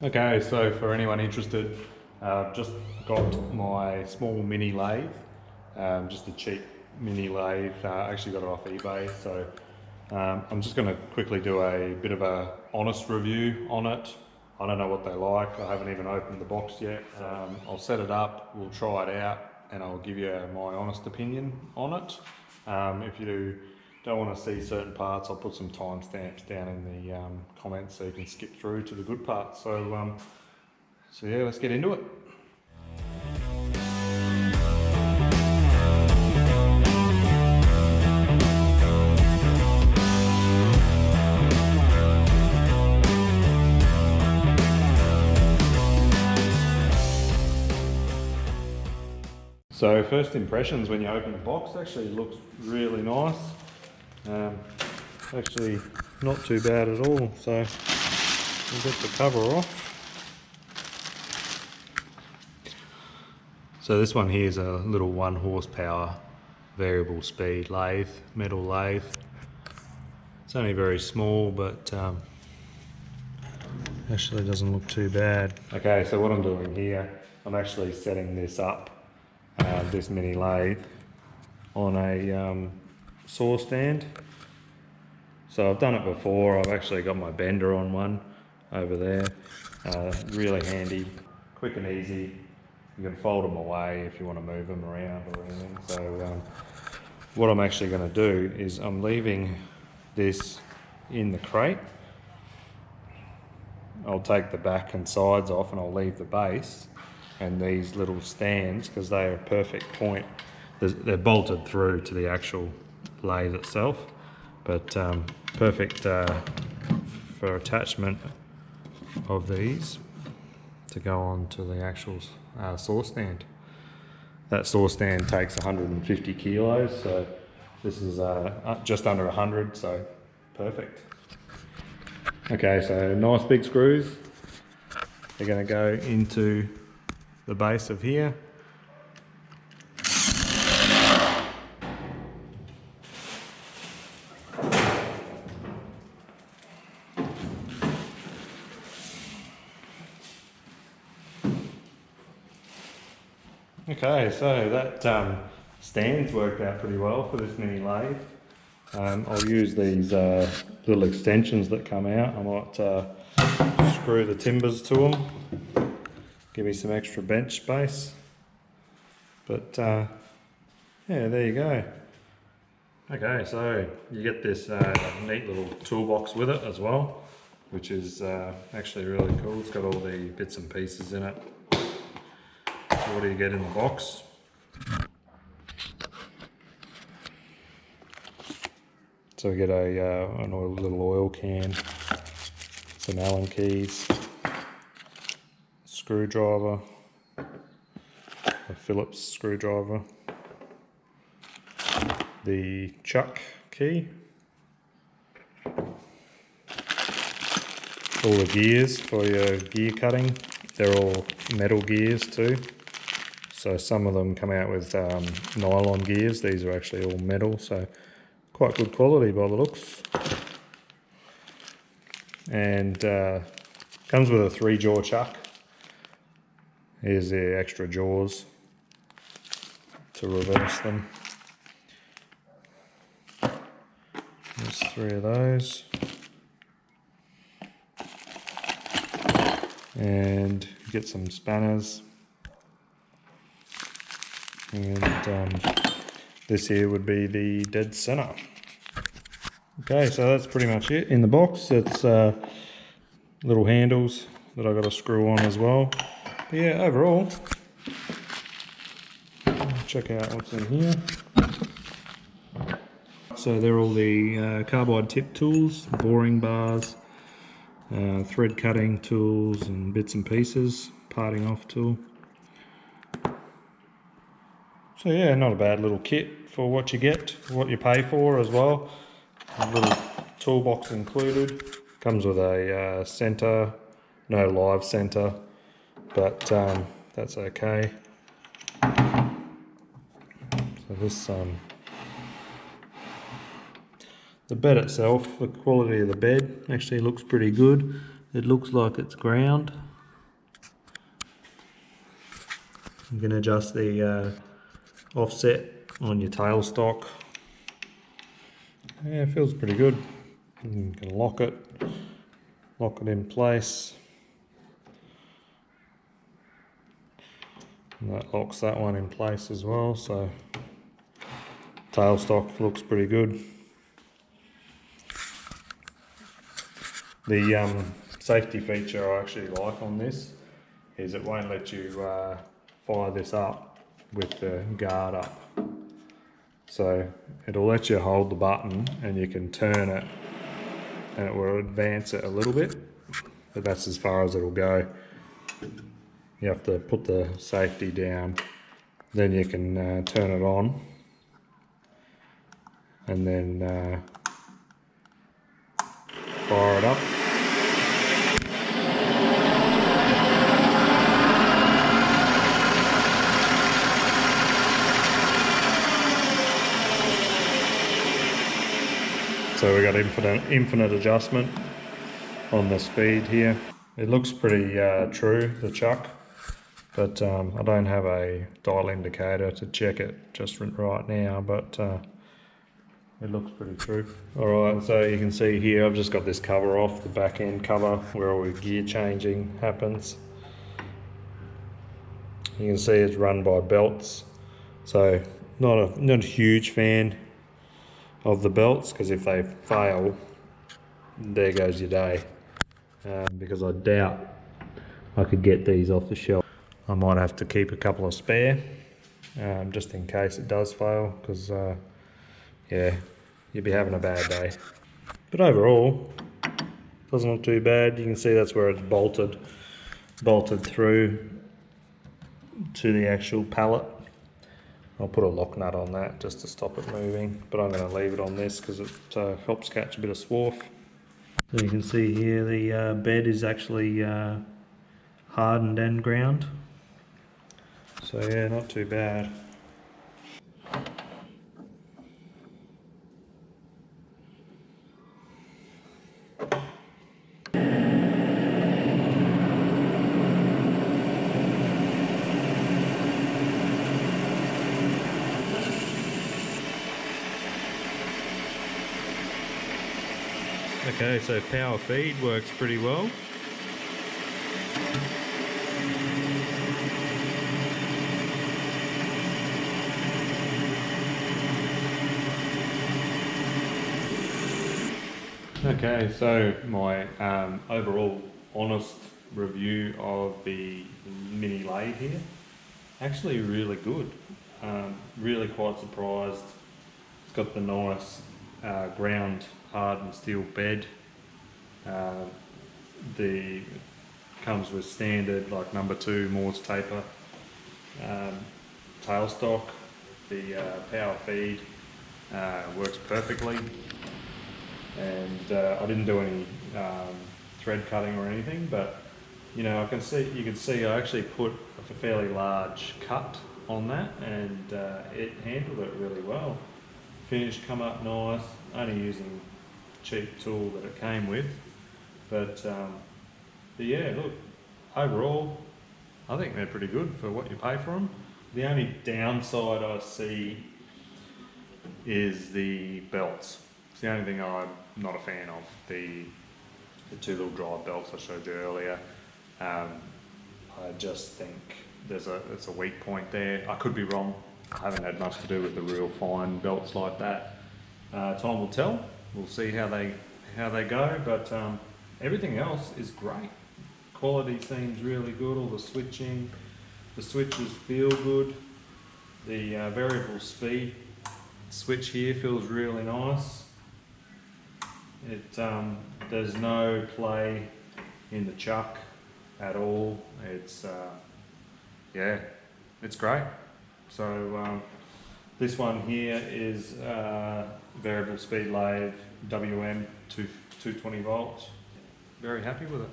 Okay, so for anyone interested, I've just got my small mini lathe, just a cheap mini lathe, actually got it off eBay, so I'm just going to quickly do a bit of a honest review on it. I don't know what they like, I haven't even opened the box yet. I'll set it up, we'll try it out, and I'll give you my honest opinion on it. If you don't want to see certain parts, I'll put some timestamps down in the comments so you can skip through to the good parts. So yeah, let's get into it. So first impressions when you open the box, actually looks really nice. Actually not too bad at all. So we'll get the cover off. So this one here is a little 1 horsepower variable speed lathe, metal lathe. It's only very small, but actually doesn't look too bad. Okay, so what I'm doing here, I'm actually setting this up, this mini lathe, on a saw stand. So I've done it before, I've actually got my bender on one over there. Really handy, quick and easy. You can fold them away if you want to move them around or anything. So what I'm actually going to do is I'm leaving this in the crate. I'll take the back and sides off and I'll leave the base and these little stands, because they are a perfect point. They're bolted through to the actual lathe itself, but perfect for attachment of these to go on to the actual saw stand. That saw stand takes 150 kilos, so this is just under 100, so perfect. Okay, so nice big screws. They're going to go into the base of here. Okay, so that stand's worked out pretty well for this mini lathe. I'll use these little extensions that come out. I might screw the timbers to them, give me some extra bench space. But yeah, there you go. Okay, so you get this neat little toolbox with it as well, which is actually really cool. It's got all the bits and pieces in it. So what do you get in the box? So we get a little oil can, some Allen keys, screwdriver, a Phillips screwdriver, the chuck key, all the gears for your gear cutting. They're all metal gears too. So some of them come out with nylon gears. These are actually all metal, so quite good quality by the looks. And comes with a 3-jaw chuck. Here's the extra jaws to reverse them. There's 3 of those. And get some spanners. And this here would be the dead center. Okay, so that's pretty much it in the box. It's little handles that I've got to screw on as well. But yeah, overall, check out what's in here. So they're all the carbide tip tools, boring bars, thread cutting tools and bits and pieces, parting off tool. So yeah, not a bad little kit for what you get, what you pay for as well. A little toolbox included. Comes with a center, no live center, but that's okay. So this, the bed itself, the quality of the bed actually looks pretty good. It looks like it's ground, You can adjust the offset on your tailstock. Yeah, it feels pretty good. You can lock it in place. And that locks that one in place as well, so tailstock looks pretty good. The safety feature I actually like on this is it won't let you fire this up with the guard up. So it'll let you hold the button and you can turn it and it will advance it a little bit, but that's as far as it'll go. You have to put the safety down, then you can turn it on and then fire it up. So we got infinite adjustment on the speed here. It looks pretty true, the chuck, but I don't have a dial indicator to check it just right now, but it looks pretty true. Alright, so you can see here I've just got this cover off, the back end cover where all the gear changing happens. You can see it's run by belts, so not a huge fan of the belts, because if they fail, there goes your day. Because I doubt I could get these off the shelf. I might have to keep a couple of spare, just in case it does fail, because yeah, you'd be having a bad day. But overall, doesn't look too bad. You can see that's where it's bolted through to the actual pallet. I'll put a lock nut on that just to stop it moving, but I'm going to leave it on this because it helps catch a bit of swarf. So you can see here the bed is actually hardened and ground. So yeah, not too bad. Okay, so power feed works pretty well. Okay, so my overall honest review of the Mini Lathe here, actually really good. Really quite surprised. It's got the nice ground hardened steel bed. The comes with standard like #2 Morse taper tailstock. The power feed works perfectly, and I didn't do any thread cutting or anything, but you know, you can see I actually put a fairly large cut on that, and it handled it really well. Finish come up nice, only using cheap tool that it came with, but yeah, look, overall I think they're pretty good for what you pay for them. The only downside I see is the belts. It's the only thing I'm not a fan of, the two little drive belts I showed you earlier. I just think it's a weak point there. I could be wrong. I haven't had much to do with the real fine belts like that. Time will tell. We'll see how they go, but everything else is great. Quality seems really good. All the switching, the switches feel good. The variable speed switch here feels really nice. There's no play in the chuck at all. It's yeah, it's great. So this one here is variable speed lathe WM 220 volts. Very happy with it.